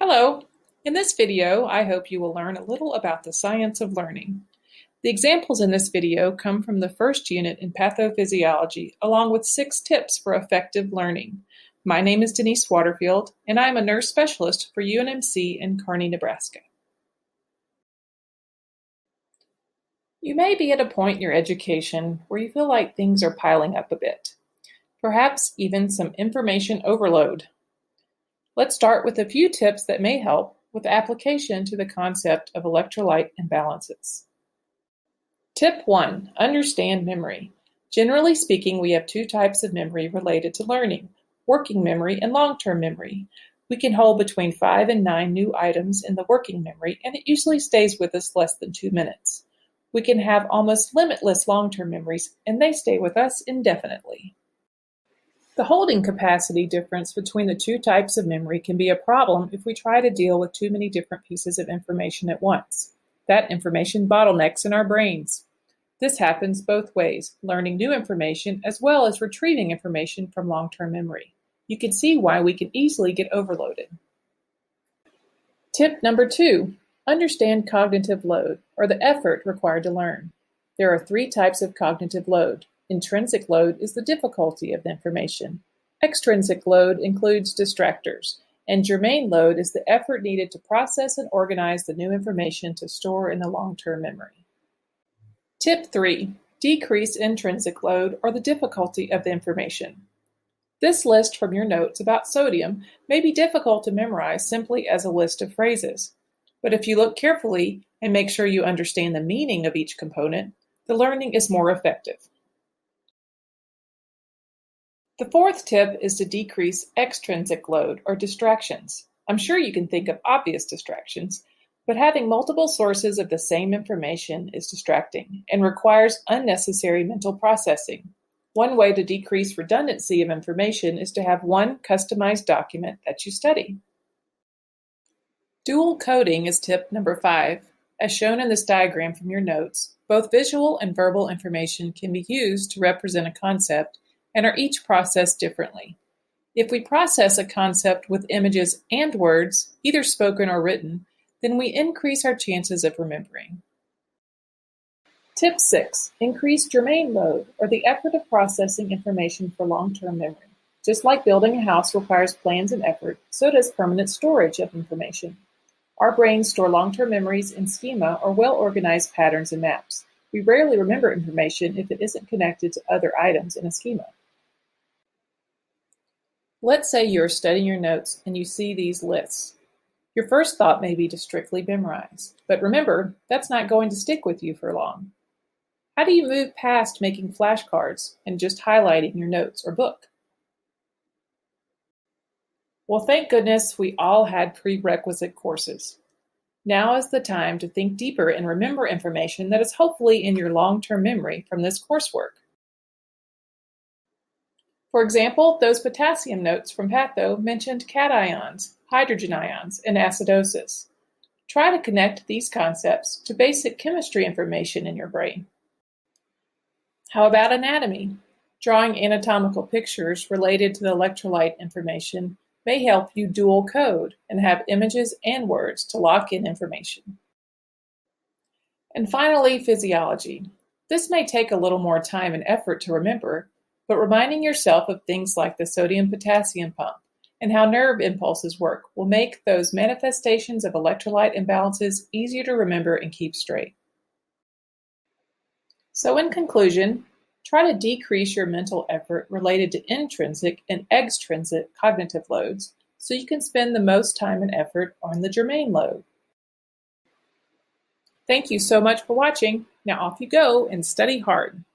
Hello! In this video, I hope you will learn a little about the science of learning. The examples in this video come from the first unit in Pathophysiology, along with 6 tips for effective learning. My name is Denise Waterfield, and I am a nurse specialist for UNMC in Kearney, Nebraska. You may be at a point in your education where you feel like things are piling up a bit, perhaps even some information overload. Let's start with a few tips that may help with application to the concept of electrolyte imbalances. Tip 1. Understand memory. Generally speaking, we have 2 types of memory related to learning, working memory and long-term memory. We can hold between 5 and 9 new items in the working memory, and it usually stays with us less than 2 minutes. We can have almost limitless long-term memories, and they stay with us indefinitely. The holding capacity difference between the 2 types of memory can be a problem if we try to deal with too many different pieces of information at once. That information bottlenecks in our brains. This happens both ways, learning new information as well as retrieving information from long-term memory. You can see why we can easily get overloaded. Tip number 2. Understand cognitive load, or the effort required to learn. There are 3 types of cognitive load. Intrinsic load is the difficulty of the information. Extrinsic load includes distractors, and germane load is the effort needed to process and organize the new information to store in the long-term memory. Tip 3. Decrease intrinsic load, or the difficulty of the information. This list from your notes about sodium may be difficult to memorize simply as a list of phrases. But if you look carefully and make sure you understand the meaning of each component, the learning is more effective. The 4th tip is to decrease extrinsic load, or distractions. I'm sure you can think of obvious distractions, but having multiple sources of the same information is distracting and requires unnecessary mental processing. One way to decrease redundancy of information is to have one customized document that you study. Dual coding is tip number 5. As shown in this diagram from your notes, both visual and verbal information can be used to represent a concept and are each processed differently. If we process a concept with images and words, either spoken or written, then we increase our chances of remembering. Tip 6. Increase germane load, or the effort of processing information for long-term memory. Just like building a house requires plans and effort, so does permanent storage of information. Our brains store long-term memories in schema or well-organized patterns and maps. We rarely remember information if it isn't connected to other items in a schema. Let's say you're studying your notes and you see these lists. Your first thought may be to strictly memorize, but remember, that's not going to stick with you for long. How do you move past making flashcards and just highlighting your notes or book? Well, thank goodness we all had prerequisite courses. Now is the time to think deeper and remember information that is hopefully in your long-term memory from this coursework. For example, those potassium notes from Patho mentioned cations, hydrogen ions, and acidosis. Try to connect these concepts to basic chemistry information in your brain. How about anatomy? Drawing anatomical pictures related to the electrolyte information may help you dual code and have images and words to lock in information. And finally, physiology. This may take a little more time and effort to remember, but reminding yourself of things like the sodium-potassium pump and how nerve impulses work will make those manifestations of electrolyte imbalances easier to remember and keep straight. So in conclusion, try to decrease your mental effort related to intrinsic and extrinsic cognitive loads so you can spend the most time and effort on the germane load. Thank you so much for watching. Now off you go and study hard.